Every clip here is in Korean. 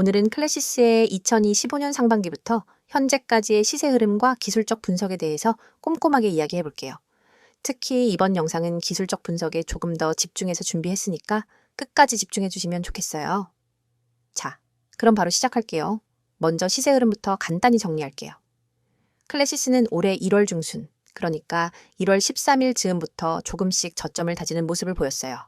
오늘은 클래시스의 2015년 상반기부터 현재까지의 시세 흐름과 기술적 분석에 대해서 꼼꼼하게 이야기해 볼게요. 특히 이번 영상은 기술적 분석에 조금 더 집중해서 준비했으니까 끝까지 집중해 주시면 좋겠어요. 자, 그럼 바로 시작할게요. 먼저 시세 흐름부터 간단히 정리할게요. 클래시스는 올해 1월 중순, 그러니까 1월 13일 즈음부터 조금씩 저점을 다지는 모습을 보였어요.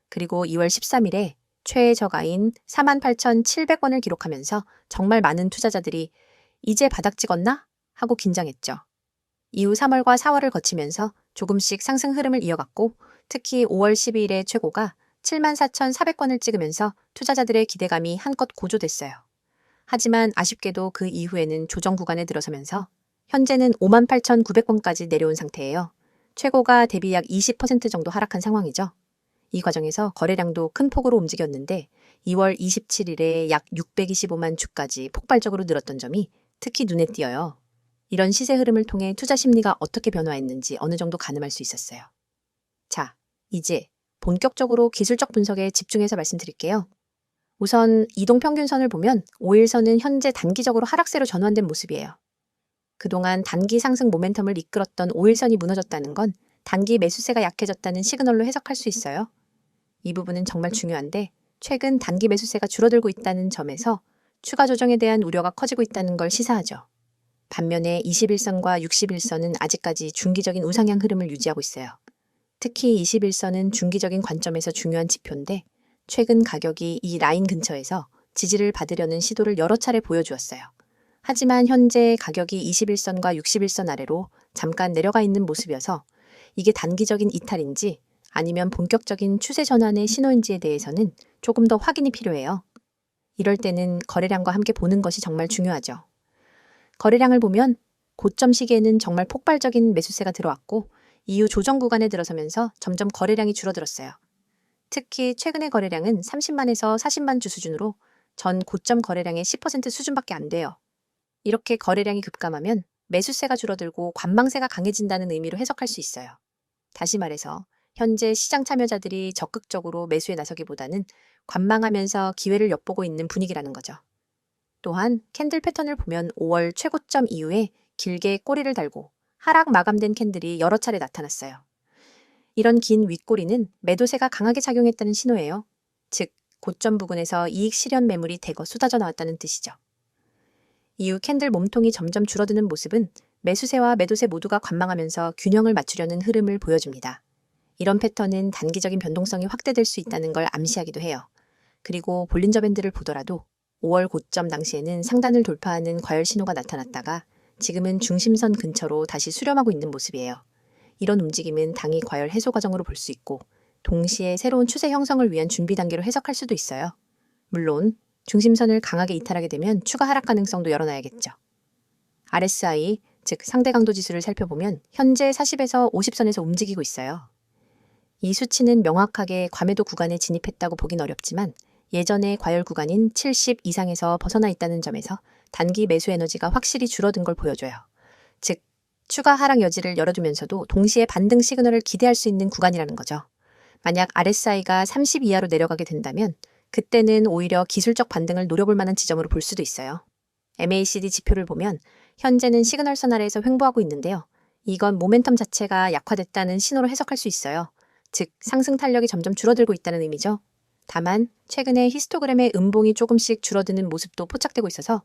그리고 2월 13일에 최애 저가인 48,700원을 기록하면서 정말 많은 투자자들이 이제 바닥 찍었나? 하고 긴장했죠. 이후 3월과 4월을 거치면서 조금씩 상승 흐름을 이어갔고 특히 5월 12일의 최고가 74,400원을 찍으면서 투자자들의 기대감이 한껏 고조됐어요. 하지만 아쉽게도 그 이후에는 조정 구간에 들어서면서 현재는 58,900원까지 내려온 상태예요. 최고가 대비 약 20% 정도 하락한 상황이죠. 이 과정에서 거래량도 큰 폭으로 움직였는데 2월 27일에 약 625만 주까지 폭발적으로 늘었던 점이 특히 눈에 띄어요. 이런 시세 흐름을 통해 투자 심리가 어떻게 변화했는지 어느 정도 가늠할 수 있었어요. 자, 이제 본격적으로 기술적 분석에 집중해서 말씀드릴게요. 우선 이동평균선을 보면 5일선은 현재 단기적으로 하락세로 전환된 모습이에요. 그동안 단기 상승 모멘텀을 이끌었던 5일선이 무너졌다는 건 단기 매수세가 약해졌다는 시그널로 해석할 수 있어요. 이 부분은 정말 중요한데 최근 단기 매수세가 줄어들고 있다는 점에서 추가 조정에 대한 우려가 커지고 있다는 걸 시사하죠. 반면에 21선과 61선은 아직까지 중기적인 우상향 흐름을 유지하고 있어요. 특히 21선은 중기적인 관점에서 중요한 지표인데 최근 가격이 이 라인 근처에서 지지를 받으려는 시도를 여러 차례 보여주었어요. 하지만 현재 가격이 21선과 61선 아래로 잠깐 내려가 있는 모습이어서 이게 단기적인 이탈인지 아니면 본격적인 추세 전환의 신호인지에 대해서는 조금 더 확인이 필요해요. 이럴 때는 거래량과 함께 보는 것이 정말 중요하죠. 거래량을 보면 고점 시기에는 정말 폭발적인 매수세가 들어왔고 이후 조정 구간에 들어서면서 점점 거래량이 줄어들었어요. 특히 최근의 거래량은 30만에서 40만 주 수준으로 전 고점 거래량의 10% 수준밖에 안 돼요. 이렇게 거래량이 급감하면 매수세가 줄어들고 관망세가 강해진다는 의미로 해석할 수 있어요. 다시 말해서 현재 시장 참여자들이 적극적으로 매수에 나서기보다는 관망하면서 기회를 엿보고 있는 분위기라는 거죠. 또한 캔들 패턴을 보면 5월 최고점 이후에 길게 꼬리를 달고 하락 마감된 캔들이 여러 차례 나타났어요. 이런 긴 윗꼬리는 매도세가 강하게 작용했다는 신호예요. 즉, 고점 부근에서 이익 실현 매물이 대거 쏟아져 나왔다는 뜻이죠. 이후 캔들 몸통이 점점 줄어드는 모습은 매수세와 매도세 모두가 관망하면서 균형을 맞추려는 흐름을 보여줍니다. 이런 패턴은 단기적인 변동성이 확대될 수 있다는 걸 암시하기도 해요. 그리고 볼린저 밴드를 보더라도 5월 고점 당시에는 상단을 돌파하는 과열 신호가 나타났다가 지금은 중심선 근처로 다시 수렴하고 있는 모습이에요. 이런 움직임은 당일 과열 해소 과정으로 볼 수 있고 동시에 새로운 추세 형성을 위한 준비 단계로 해석할 수도 있어요. 물론 중심선을 강하게 이탈하게 되면 추가 하락 가능성도 열어놔야겠죠. RSI, 즉 상대 강도 지수를 살펴보면 현재 40에서 50선에서 움직이고 있어요. 이 수치는 명확하게 과매도 구간에 진입했다고 보긴 어렵지만 예전의 과열 구간인 70 이상에서 벗어나 있다는 점에서 단기 매수 에너지가 확실히 줄어든 걸 보여줘요. 즉, 추가 하락 여지를 열어두면서도 동시에 반등 시그널을 기대할 수 있는 구간이라는 거죠. 만약 RSI가 30 이하로 내려가게 된다면 그때는 오히려 기술적 반등을 노려볼 만한 지점으로 볼 수도 있어요. MACD 지표를 보면 현재는 시그널선 아래에서 횡보하고 있는데요. 이건 모멘텀 자체가 약화됐다는 신호로 해석할 수 있어요. 즉, 상승 탄력이 점점 줄어들고 있다는 의미죠. 다만 최근에 히스토그램의 음봉이 조금씩 줄어드는 모습도 포착되고 있어서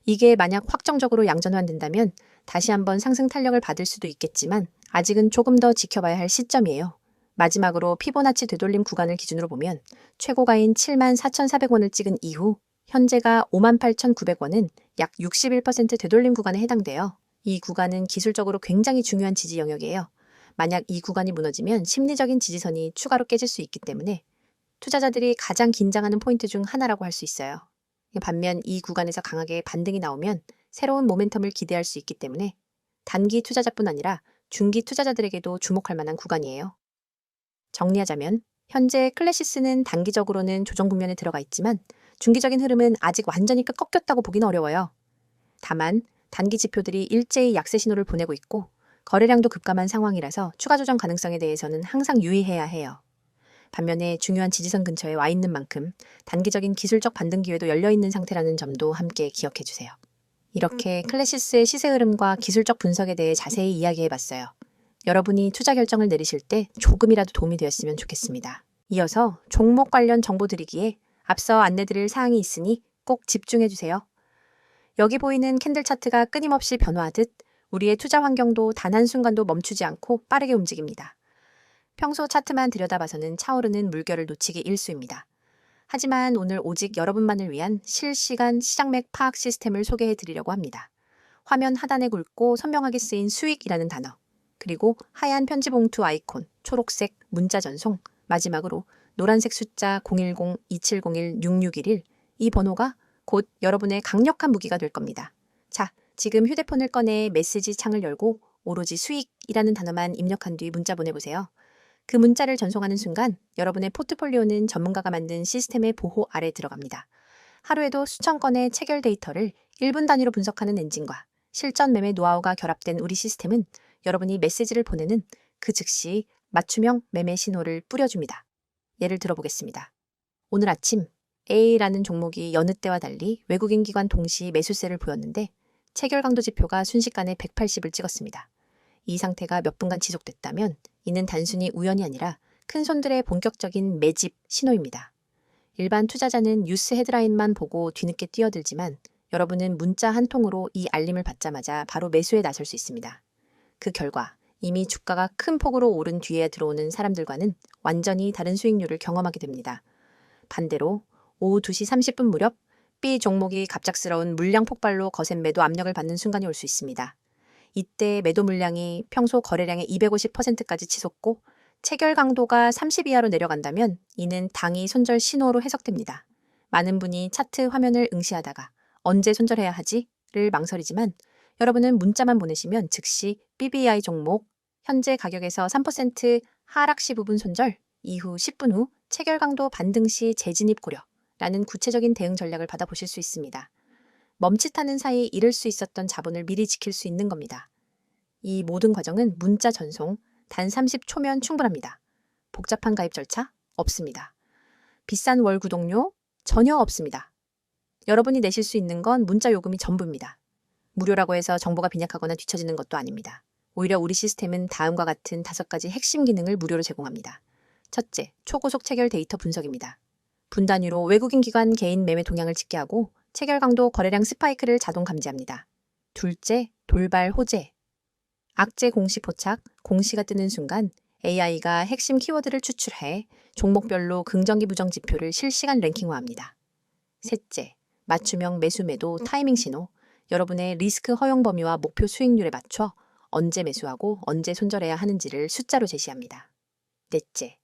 이게 만약 확정적으로 양전환된다면 다시 한번 상승 탄력을 받을 수도 있겠지만 아직은 조금 더 지켜봐야 할 시점이에요. 마지막으로 피보나치 되돌림 구간을 기준으로 보면 최고가인 74,400원을 찍은 이후 현재가 58,900원은 약 61% 되돌림 구간에 해당돼요. 이 구간은 기술적으로 굉장히 중요한 지지 영역이에요. 만약 이 구간이 무너지면 심리적인 지지선이 추가로 깨질 수 있기 때문에 투자자들이 가장 긴장하는 포인트 중 하나라고 할 수 있어요. 반면 이 구간에서 강하게 반등이 나오면 새로운 모멘텀을 기대할 수 있기 때문에 단기 투자자뿐 아니라 중기 투자자들에게도 주목할 만한 구간이에요. 정리하자면 현재 클래시스는 단기적으로는 조정 국면에 들어가 있지만 중기적인 흐름은 아직 완전히 꺾였다고 보긴 어려워요. 다만 단기 지표들이 일제히 약세 신호를 보내고 있고 거래량도 급감한 상황이라서 추가 조정 가능성에 대해서는 항상 유의해야 해요. 반면에 중요한 지지선 근처에 와 있는 만큼 단기적인 기술적 반등 기회도 열려있는 상태라는 점도 함께 기억해 주세요. 이렇게 클래시스의 시세 흐름과 기술적 분석에 대해 자세히 이야기해 봤어요. 여러분이 투자 결정을 내리실 때 조금이라도 도움이 되었으면 좋겠습니다. 이어서 종목 관련 정보 드리기에 앞서 안내드릴 사항이 있으니 꼭 집중해 주세요. 여기 보이는 캔들 차트가 끊임없이 변화하듯 우리의 투자 환경도 단 한순간도 멈추지 않고 빠르게 움직입니다. 평소 차트만 들여다봐서는 차오르는 물결을 놓치기 일쑤입니다. 하지만 오늘 오직 여러분만을 위한 실시간 시장맥 파악 시스템을 소개해 드리려고 합니다. 화면 하단에 굵고 선명하게 쓰인 수익이라는 단어, 그리고 하얀 편지 봉투 아이콘, 초록색 문자 전송, 마지막으로 노란색 숫자 010-2701-6611, 이 번호가 곧 여러분의 강력한 무기가 될 겁니다. 자, 지금 휴대폰을 꺼내 메시지 창을 열고 오로지 수익이라는 단어만 입력한 뒤 문자 보내보세요. 그 문자를 전송하는 순간 여러분의 포트폴리오는 전문가가 만든 시스템의 보호 아래 들어갑니다. 하루에도 수천 건의 체결 데이터를 1분 단위로 분석하는 엔진과 실전 매매 노하우가 결합된 우리 시스템은 여러분이 메시지를 보내는 그 즉시 맞춤형 매매 신호를 뿌려줍니다. 예를 들어보겠습니다. 오늘 아침 A라는 종목이 여느 때와 달리 외국인 기관 동시 매수세를 보였는데 체결 강도 지표가 순식간에 180을 찍었습니다. 이 상태가 몇 분간 지속됐다면 이는 단순히 우연이 아니라 큰 손들의 본격적인 매집 신호입니다. 일반 투자자는 뉴스 헤드라인만 보고 뒤늦게 뛰어들지만 여러분은 문자 한 통으로 이 알림을 받자마자 바로 매수에 나설 수 있습니다. 그 결과 이미 주가가 큰 폭으로 오른 뒤에 들어오는 사람들과는 완전히 다른 수익률을 경험하게 됩니다. 반대로 오후 2시 30분 무렵 B 종목이 갑작스러운 물량 폭발로 거센 매도 압력을 받는 순간이 올 수 있습니다. 이때 매도 물량이 평소 거래량의 250%까지 치솟고 체결 강도가 30 이하로 내려간다면 이는 당이 손절 신호로 해석됩니다. 많은 분이 차트 화면을 응시하다가 언제 손절해야 하지?를 망설이지만 여러분은 문자만 보내시면 즉시 BBI 종목 현재 가격에서 3% 하락 시 부분 손절, 이후 10분 후 체결 강도 반등 시 재진입 고려라는 구체적인 대응 전략을 받아보실 수 있습니다. 멈칫하는 사이 잃을 수 있었던 자본을 미리 지킬 수 있는 겁니다. 이 모든 과정은 문자 전송 단 30초면 충분합니다. 복잡한 가입 절차 없습니다. 비싼 월 구독료 전혀 없습니다. 여러분이 내실 수 있는 건 문자 요금이 전부입니다. 무료라고 해서 정보가 빈약하거나 뒤처지는 것도 아닙니다. 오히려 우리 시스템은 다음과 같은 5가지 핵심 기능을 무료로 제공합니다. 첫째, 초고속 체결 데이터 분석입니다. 분 단위로 외국인 기관 개인 매매 동향을 집계하고 체결 강도 거래량 스파이크를 자동 감지합니다. 둘째, 돌발 호재. 악재 공시 포착, 공시가 뜨는 순간 AI가 핵심 키워드를 추출해 종목별로 긍정기 부정 지표를 실시간 랭킹화합니다. 셋째, 맞춤형 매수 매도 타이밍 신호. 여러분의 리스크 허용 범위와 목표 수익률에 맞춰 언제 매수하고 언제 손절해야 하는지를 숫자로 제시합니다. 넷째,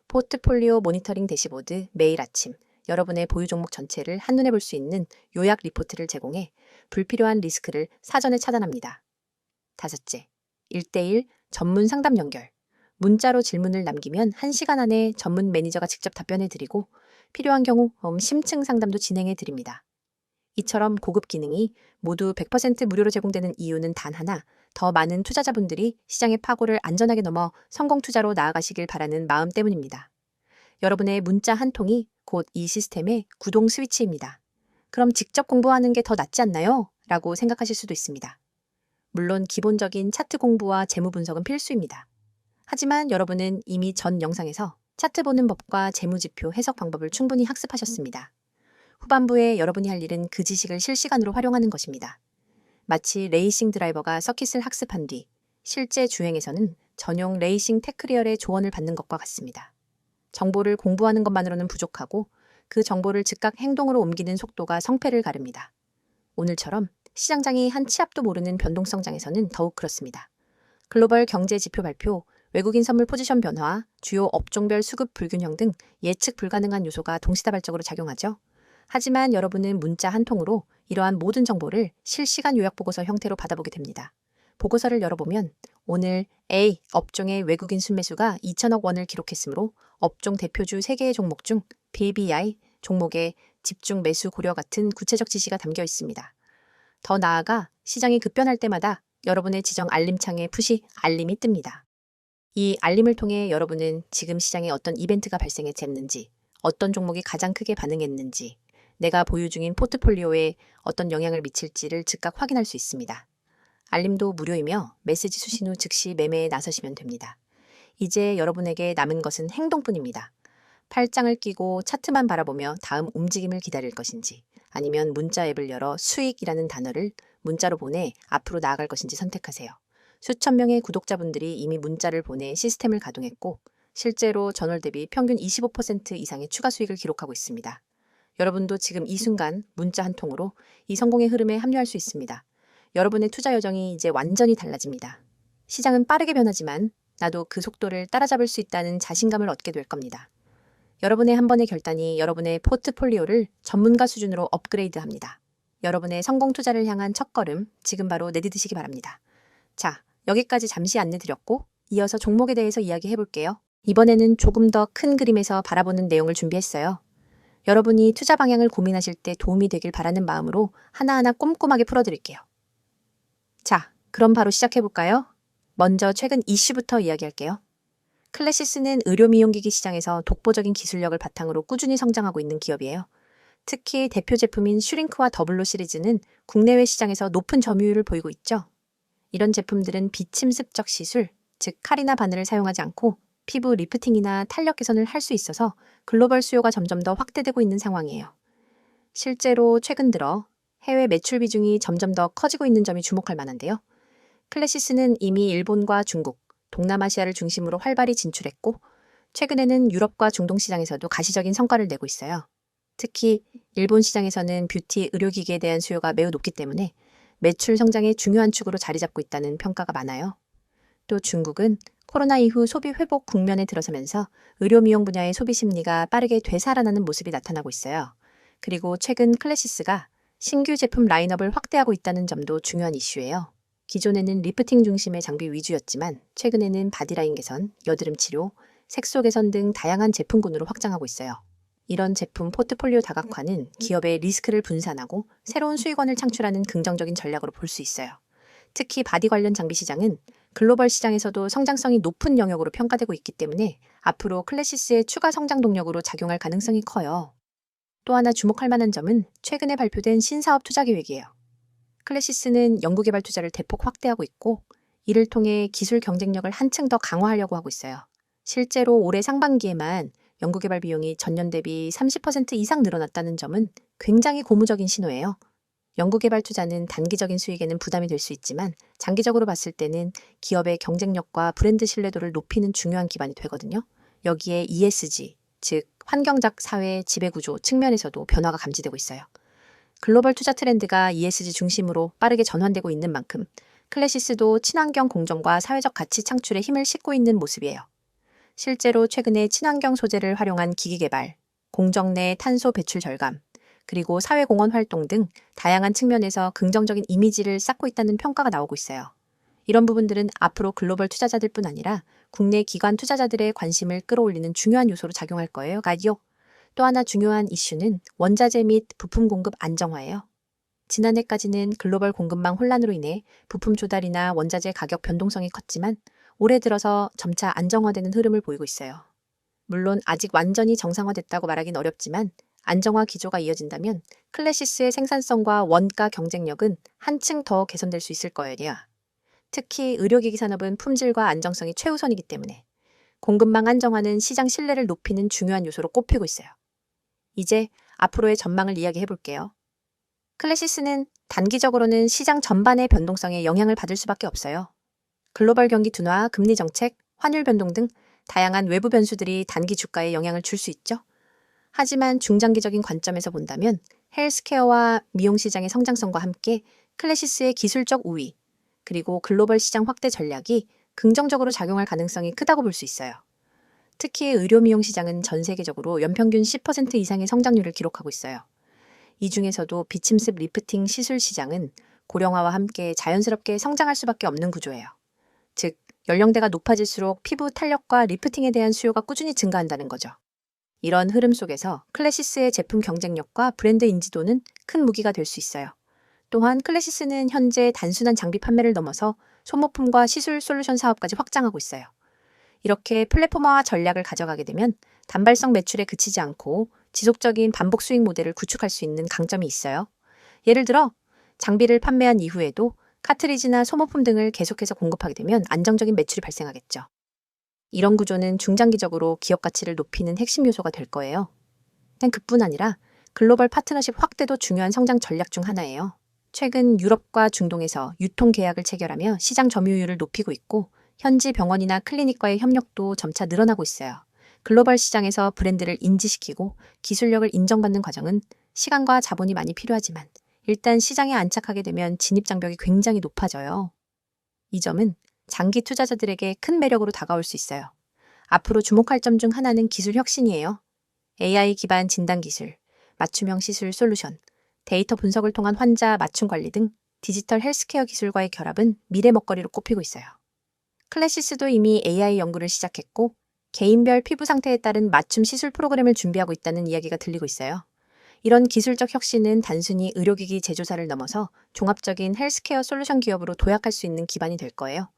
포트폴리오 모니터링 대시보드 매일 아침 여러분의 보유 종목 전체를 한눈에 볼 수 있는 요약 리포트를 제공해 불필요한 리스크를 사전에 차단합니다. 다섯째, 1대1 전문 상담 연결. 문자로 질문을 남기면 1시간 안에 전문 매니저가 직접 답변해 드리고 필요한 경우 심층 상담도 진행해 드립니다. 이처럼 고급 기능이 모두 100% 무료로 제공되는 이유는 단 하나, 더 많은 투자자분들이 시장의 파고를 안전하게 넘어 성공 투자로 나아가시길 바라는 마음 때문입니다. 여러분의 문자 한 통이 곧 이 시스템의 구동 스위치입니다. 그럼 직접 공부하는 게 더 낫지 않나요? 라고 생각하실 수도 있습니다. 물론 기본적인 차트 공부와 재무 분석은 필수입니다. 하지만 여러분은 이미 전 영상에서 차트 보는 법과 재무지표 해석 방법을 충분히 학습하셨습니다. 후반부에 여러분이 할 일은 그 지식을 실시간으로 활용하는 것입니다. 마치 레이싱 드라이버가 서킷을 학습한 뒤 실제 주행에서는 전용 레이싱 테크리얼의 조언을 받는 것과 같습니다. 정보를 공부하는 것만으로는 부족하고 그 정보를 즉각 행동으로 옮기는 속도가 성패를 가릅니다. 오늘처럼 시장장이 한 치 앞도 모르는 변동성장에서는 더욱 그렇습니다. 글로벌 경제 지표 발표, 외국인 선물 포지션 변화, 주요 업종별 수급 불균형 등 예측 불가능한 요소가 동시다발적으로 작용하죠. 하지만 여러분은 문자 한 통으로 이러한 모든 정보를 실시간 요약보고서 형태로 받아보게 됩니다. 보고서를 열어보면 오늘 A 업종의 외국인 순매수가 2천억 원을 기록했으므로 업종 대표주 3개의 종목 중 BBI 종목의 집중 매수 고려 같은 구체적 지시가 담겨 있습니다. 더 나아가 시장이 급변할 때마다 여러분의 지정 알림창에 푸시 알림이 뜹니다. 이 알림을 통해 여러분은 지금 시장에 어떤 이벤트가 발생했는지, 어떤 종목이 가장 크게 반응했는지, 내가 보유 중인 포트폴리오에 어떤 영향을 미칠지를 즉각 확인할 수 있습니다. 알림도 무료이며 메시지 수신 후 즉시 매매에 나서시면 됩니다. 이제 여러분에게 남은 것은 행동뿐입니다. 팔짱을 끼고 차트만 바라보며 다음 움직임을 기다릴 것인지, 아니면 문자 앱을 열어 수익이라는 단어를 문자로 보내 앞으로 나아갈 것인지 선택하세요. 수천 명의 구독자분들이 이미 문자를 보내 시스템을 가동했고, 실제로 전월 대비 평균 25% 이상의 추가 수익을 기록하고 있습니다. 여러분도 지금 이 순간 문자 한 통으로 이 성공의 흐름에 합류할 수 있습니다. 여러분의 투자 여정이 이제 완전히 달라집니다. 시장은 빠르게 변하지만 나도 그 속도를 따라잡을 수 있다는 자신감을 얻게 될 겁니다. 여러분의 한 번의 결단이 여러분의 포트폴리오를 전문가 수준으로 업그레이드합니다. 여러분의 성공 투자를 향한 첫걸음 지금 바로 내디디시기 바랍니다. 자, 여기까지 잠시 안내 드렸고 이어서 종목에 대해서 이야기해 볼게요. 이번에는 조금 더 큰 그림에서 바라보는 내용을 준비했어요. 여러분이 투자 방향을 고민하실 때 도움이 되길 바라는 마음으로 하나하나 꼼꼼하게 풀어드릴게요. 자, 그럼 바로 시작해 볼까요? 먼저 최근 이슈부터 이야기할게요. 클래시스는 의료미용기기 시장에서 독보적인 기술력을 바탕으로 꾸준히 성장하고 있는 기업이에요. 특히 대표 제품인 슈링크와 더블로 시리즈는 국내외 시장에서 높은 점유율을 보이고 있죠. 이런 제품들은 비침습적 시술, 즉 칼이나 바늘을 사용하지 않고 피부 리프팅이나 탄력 개선을 할 수 있어서 글로벌 수요가 점점 더 확대되고 있는 상황이에요. 실제로 최근 들어 해외 매출 비중이 점점 더 커지고 있는 점이 주목할 만한데요. 클래시스는 이미 일본과 중국, 동남아시아를 중심으로 활발히 진출했고 최근에는 유럽과 중동 시장에서도 가시적인 성과를 내고 있어요. 특히 일본 시장에서는 뷰티 의료기기에 대한 수요가 매우 높기 때문에 매출 성장의 중요한 축으로 자리 잡고 있다는 평가가 많아요. 또 중국은 코로나 이후 소비 회복 국면에 들어서면서 의료 미용 분야의 소비 심리가 빠르게 되살아나는 모습이 나타나고 있어요. 그리고 최근 클래시스가 신규 제품 라인업을 확대하고 있다는 점도 중요한 이슈예요. 기존에는 리프팅 중심의 장비 위주였지만 최근에는 바디라인 개선, 여드름 치료, 색소 개선 등 다양한 제품군으로 확장하고 있어요. 이런 제품 포트폴리오 다각화는 기업의 리스크를 분산하고 새로운 수익원을 창출하는 긍정적인 전략으로 볼 수 있어요. 특히 바디 관련 장비 시장은 글로벌 시장에서도 성장성이 높은 영역으로 평가되고 있기 때문에 앞으로 클래시스의 추가 성장 동력으로 작용할 가능성이 커요. 또 하나 주목할 만한 점은 최근에 발표된 신사업 투자 계획이에요. 클래시스는 연구개발 투자를 대폭 확대하고 있고 이를 통해 기술 경쟁력을 한층 더 강화하려고 하고 있어요. 실제로 올해 상반기에만 연구개발 비용이 전년 대비 30% 이상 늘어났다는 점은 굉장히 고무적인 신호예요. 연구개발 투자는 단기적인 수익에는 부담이 될 수 있지만 장기적으로 봤을 때는 기업의 경쟁력과 브랜드 신뢰도를 높이는 중요한 기반이 되거든요. 여기에 ESG, 즉 환경적 사회 지배구조 측면에서도 변화가 감지되고 있어요. 글로벌 투자 트렌드가 ESG 중심으로 빠르게 전환되고 있는 만큼 클래시스도 친환경 공정과 사회적 가치 창출에 힘을 싣고 있는 모습이에요. 실제로 최근에 친환경 소재를 활용한 기기 개발, 공정 내 탄소 배출 절감, 그리고 사회공헌 활동 등 다양한 측면에서 긍정적인 이미지를 쌓고 있다는 평가가 나오고 있어요. 이런 부분들은 앞으로 글로벌 투자자들뿐 아니라 국내 기관 투자자들의 관심을 끌어올리는 중요한 요소로 작용할 거예요. 또 하나 중요한 이슈는 원자재 및 부품 공급 안정화예요. 지난해까지는 글로벌 공급망 혼란으로 인해 부품 조달이나 원자재 가격 변동성이 컸지만 올해 들어서 점차 안정화되는 흐름을 보이고 있어요. 물론 아직 완전히 정상화됐다고 말하긴 어렵지만 안정화 기조가 이어진다면 클래시스의 생산성과 원가 경쟁력은 한층 더 개선될 수 있을 거예요. 특히 의료기기 산업은 품질과 안정성이 최우선이기 때문에 공급망 안정화는 시장 신뢰를 높이는 중요한 요소로 꼽히고 있어요. 이제 앞으로의 전망을 이야기해 볼게요. 클래시스는 단기적으로는 시장 전반의 변동성에 영향을 받을 수밖에 없어요. 글로벌 경기 둔화, 금리 정책, 환율 변동 등 다양한 외부 변수들이 단기 주가에 영향을 줄 수 있죠. 하지만 중장기적인 관점에서 본다면 헬스케어와 미용 시장의 성장성과 함께 클래시스의 기술적 우위, 그리고 글로벌 시장 확대 전략이 긍정적으로 작용할 가능성이 크다고 볼 수 있어요. 특히 의료 미용 시장은 전 세계적으로 연평균 10% 이상의 성장률을 기록하고 있어요. 이 중에서도 비침습 리프팅 시술 시장은 고령화와 함께 자연스럽게 성장할 수밖에 없는 구조예요. 즉, 연령대가 높아질수록 피부 탄력과 리프팅에 대한 수요가 꾸준히 증가한다는 거죠. 이런 흐름 속에서 클래시스의 제품 경쟁력과 브랜드 인지도는 큰 무기가 될 수 있어요. 또한 클래시스는 현재 단순한 장비 판매를 넘어서 소모품과 시술 솔루션 사업까지 확장하고 있어요. 이렇게 플랫폼화 전략을 가져가게 되면 단발성 매출에 그치지 않고 지속적인 반복 수익 모델을 구축할 수 있는 강점이 있어요. 예를 들어 장비를 판매한 이후에도 카트리지나 소모품 등을 계속해서 공급하게 되면 안정적인 매출이 발생하겠죠. 이런 구조는 중장기적으로 기업 가치를 높이는 핵심 요소가 될 거예요. 단 그뿐 아니라 글로벌 파트너십 확대도 중요한 성장 전략 중 하나예요. 최근 유럽과 중동에서 유통 계약을 체결하며 시장 점유율을 높이고 있고 현지 병원이나 클리닉과의 협력도 점차 늘어나고 있어요. 글로벌 시장에서 브랜드를 인지시키고 기술력을 인정받는 과정은 시간과 자본이 많이 필요하지만 일단 시장에 안착하게 되면 진입 장벽이 굉장히 높아져요. 이 점은 장기 투자자들에게 큰 매력으로 다가올 수 있어요. 앞으로 주목할 점 중 하나는 기술 혁신이에요. AI 기반 진단 기술, 맞춤형 시술 솔루션, 데이터 분석을 통한 환자 맞춤 관리 등 디지털 헬스케어 기술과의 결합은 미래 먹거리로 꼽히고 있어요. 클래시스도 이미 AI 연구를 시작했고 개인별 피부 상태에 따른 맞춤 시술 프로그램을 준비하고 있다는 이야기가 들리고 있어요. 이런 기술적 혁신은 단순히 의료기기 제조사를 넘어서 종합적인 헬스케어 솔루션 기업으로 도약할 수 있는 기반이 될 거예요.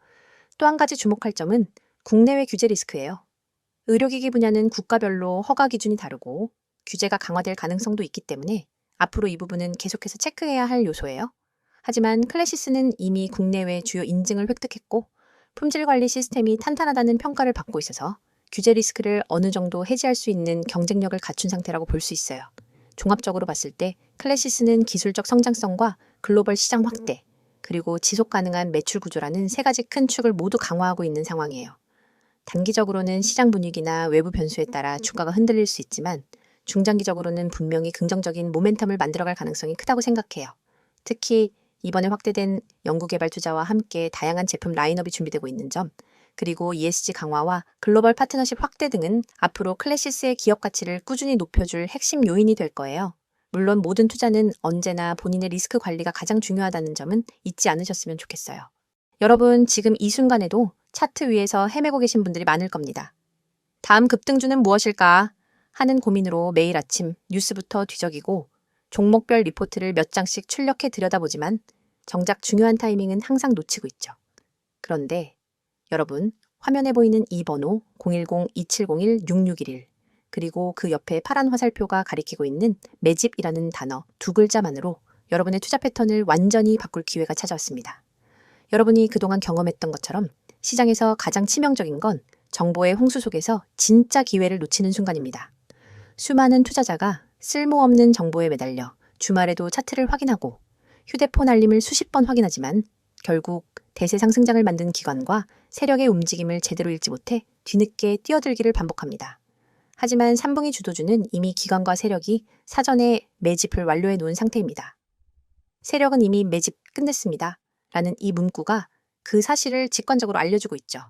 또 한 가지 주목할 점은 국내외 규제 리스크예요. 의료기기 분야는 국가별로 허가 기준이 다르고 규제가 강화될 가능성도 있기 때문에 앞으로 이 부분은 계속해서 체크해야 할 요소예요. 하지만 클래시스는 이미 국내외 주요 인증을 획득했고 품질 관리 시스템이 탄탄하다는 평가를 받고 있어서 규제 리스크를 어느 정도 해지할 수 있는 경쟁력을 갖춘 상태라고 볼 수 있어요. 종합적으로 봤을 때 클래시스는 기술적 성장성과 글로벌 시장 확대, 그리고 지속 가능한 매출 구조라는 세 가지 큰 축을 모두 강화하고 있는 상황이에요. 단기적으로는 시장 분위기나 외부 변수에 따라 주가가 흔들릴 수 있지만 중장기적으로는 분명히 긍정적인 모멘텀을 만들어갈 가능성이 크다고 생각해요. 특히 이번에 확대된 연구개발 투자와 함께 다양한 제품 라인업이 준비되고 있는 점, 그리고 ESG 강화와 글로벌 파트너십 확대 등은 앞으로 클래시스의 기업 가치를 꾸준히 높여줄 핵심 요인이 될 거예요. 물론 모든 투자는 언제나 본인의 리스크 관리가 가장 중요하다는 점은 잊지 않으셨으면 좋겠어요. 여러분, 지금 이 순간에도 차트 위에서 헤매고 계신 분들이 많을 겁니다. 다음 급등주는 무엇일까 하는 고민으로 매일 아침 뉴스부터 뒤적이고 종목별 리포트를 몇 장씩 출력해 들여다보지만 정작 중요한 타이밍은 항상 놓치고 있죠. 그런데 여러분, 화면에 보이는 이 번호 010-2701-6611 그리고 그 옆에 파란 화살표가 가리키고 있는 매집이라는 단어 두 글자만으로 여러분의 투자 패턴을 완전히 바꿀 기회가 찾아왔습니다. 여러분이 그동안 경험했던 것처럼 시장에서 가장 치명적인 건 정보의 홍수 속에서 진짜 기회를 놓치는 순간입니다. 수많은 투자자가 쓸모없는 정보에 매달려 주말에도 차트를 확인하고 휴대폰 알림을 수십 번 확인하지만 결국 대세 상승장을 만든 기관과 세력의 움직임을 제대로 읽지 못해 뒤늦게 뛰어들기를 반복합니다. 하지만 3분기 주도주는 이미 기관과 세력이 사전에 매집을 완료해 놓은 상태입니다. 세력은 이미 매집 끝냈습니다. 라는 이 문구가 그 사실을 직관적으로 알려주고 있죠.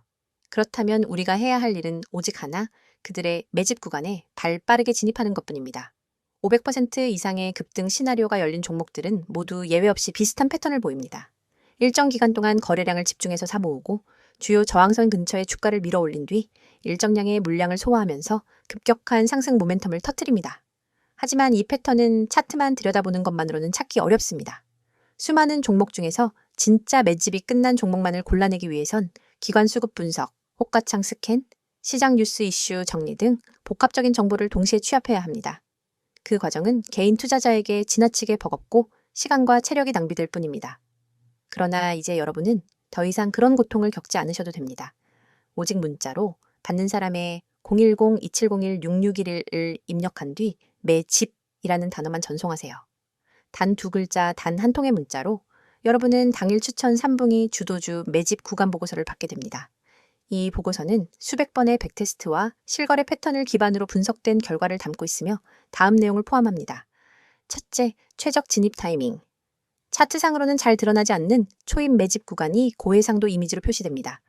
그렇다면 우리가 해야 할 일은 오직 하나, 그들의 매집 구간에 발 빠르게 진입하는 것뿐입니다. 500% 이상의 급등 시나리오가 열린 종목들은 모두 예외 없이 비슷한 패턴을 보입니다. 일정 기간 동안 거래량을 집중해서 사모으고 주요 저항선 근처에 주가를 밀어 올린 뒤 일정량의 물량을 소화하면서 급격한 상승 모멘텀을 터뜨립니다. 하지만 이 패턴은 차트만 들여다보는 것만으로는 찾기 어렵습니다. 수많은 종목 중에서 진짜 매집이 끝난 종목만을 골라내기 위해선 기관 수급 분석, 호가창 스캔, 시장 뉴스 이슈 정리 등 복합적인 정보를 동시에 취합해야 합니다. 그 과정은 개인 투자자에게 지나치게 버겁고 시간과 체력이 낭비될 뿐입니다. 그러나 이제 여러분은 더 이상 그런 고통을 겪지 않으셔도 됩니다. 오직 문자로 받는 사람의 010-2701-6611을 입력한 뒤 매집이라는 단어만 전송하세요. 단 두 글자, 단 한 통의 문자로 여러분은 당일 추천 3분기 주도주 매집 구간 보고서를 받게 됩니다. 이 보고서는 수백 번의 백테스트와 실거래 패턴을 기반으로 분석된 결과를 담고 있으며 다음 내용을 포함합니다. 첫째, 최적 진입 타이밍. 차트상으로는 잘 드러나지 않는 초입 매집 구간이 고해상도 이미지로 표시됩니다.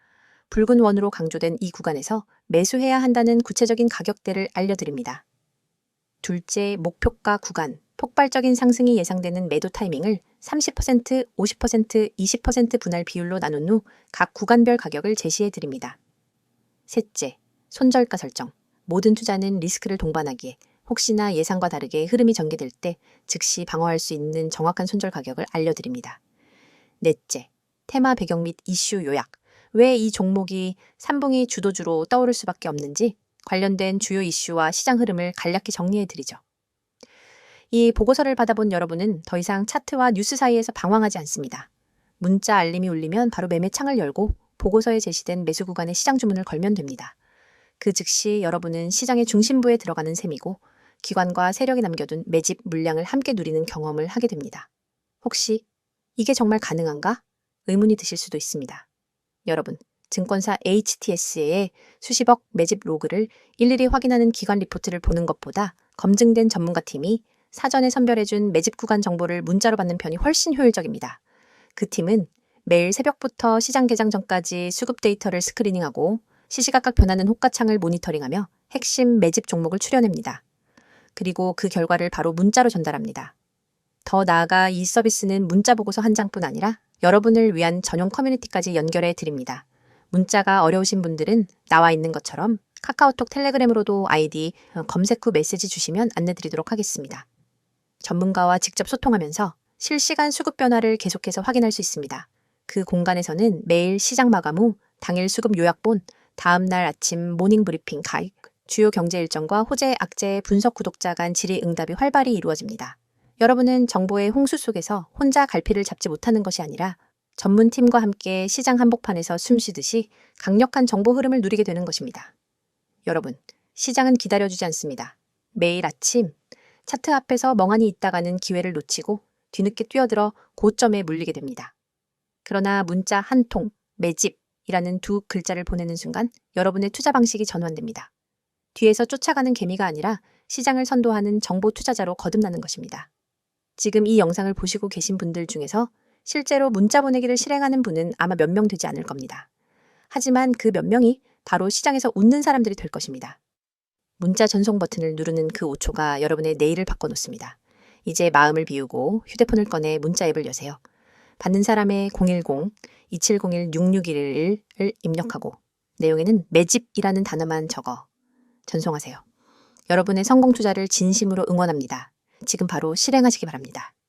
붉은 원으로 강조된 이 구간에서 매수해야 한다는 구체적인 가격대를 알려드립니다. 둘째, 목표가 구간. 폭발적인 상승이 예상되는 매도 타이밍을 30%, 50%, 20% 분할 비율로 나눈 후 각 구간별 가격을 제시해 드립니다. 셋째, 손절가 설정. 모든 투자는 리스크를 동반하기에 혹시나 예상과 다르게 흐름이 전개될 때 즉시 방어할 수 있는 정확한 손절 가격을 알려드립니다. 넷째, 테마 배경 및 이슈 요약. 왜 이 종목이 삼봉이 주도주로 떠오를 수밖에 없는지 관련된 주요 이슈와 시장 흐름을 간략히 정리해드리죠. 이 보고서를 받아본 여러분은 더 이상 차트와 뉴스 사이에서 방황하지 않습니다. 문자 알림이 울리면 바로 매매창을 열고 보고서에 제시된 매수 구간의 시장 주문을 걸면 됩니다. 그 즉시 여러분은 시장의 중심부에 들어가는 셈이고 기관과 세력이 남겨둔 매집 물량을 함께 누리는 경험을 하게 됩니다. 혹시 이게 정말 가능한가? 의문이 드실 수도 있습니다. 여러분, 증권사 HTS의 수십억 매집 로그를 일일이 확인하는 기관 리포트를 보는 것보다 검증된 전문가팀이 사전에 선별해준 매집 구간 정보를 문자로 받는 편이 훨씬 효율적입니다. 그 팀은 매일 새벽부터 시장 개장 전까지 수급 데이터를 스크리닝하고 시시각각 변하는 호가창을 모니터링하며 핵심 매집 종목을 추려냅니다. 그리고 그 결과를 바로 문자로 전달합니다. 더 나아가 이 서비스는 문자 보고서 한 장뿐 아니라 여러분을 위한 전용 커뮤니티까지 연결해 드립니다. 문자가 어려우신 분들은 나와 있는 것처럼 카카오톡 텔레그램으로도 아이디 검색 후 메시지 주시면 안내드리도록 하겠습니다. 전문가와 직접 소통하면서 실시간 수급 변화를 계속해서 확인할 수 있습니다. 그 공간에서는 매일 시장 마감 후 당일 수급 요약본, 다음 날 아침 모닝 브리핑 가입, 주요 경제 일정과 호재, 악재, 분석 구독자 간 질의응답이 활발히 이루어집니다. 여러분은 정보의 홍수 속에서 혼자 갈피를 잡지 못하는 것이 아니라 전문팀과 함께 시장 한복판에서 숨쉬듯이 강력한 정보 흐름을 누리게 되는 것입니다. 여러분, 시장은 기다려주지 않습니다. 매일 아침 차트 앞에서 멍하니 있다가는 기회를 놓치고 뒤늦게 뛰어들어 고점에 물리게 됩니다. 그러나 문자 한 통, 매집이라는 두 글자를 보내는 순간 여러분의 투자 방식이 전환됩니다. 뒤에서 쫓아가는 개미가 아니라 시장을 선도하는 정보 투자자로 거듭나는 것입니다. 지금 이 영상을 보시고 계신 분들 중에서 실제로 문자 보내기를 실행하는 분은 아마 몇 명 되지 않을 겁니다. 하지만 그 몇 명이 바로 시장에서 웃는 사람들이 될 것입니다. 문자 전송 버튼을 누르는 그 5초가 여러분의 내일을 바꿔놓습니다. 이제 마음을 비우고 휴대폰을 꺼내 문자 앱을 여세요. 받는 사람의 010-2701-6611을 입력하고 내용에는 매집이라는 단어만 적어 전송하세요. 여러분의 성공 투자를 진심으로 응원합니다. 지금 바로 실행하시기 바랍니다.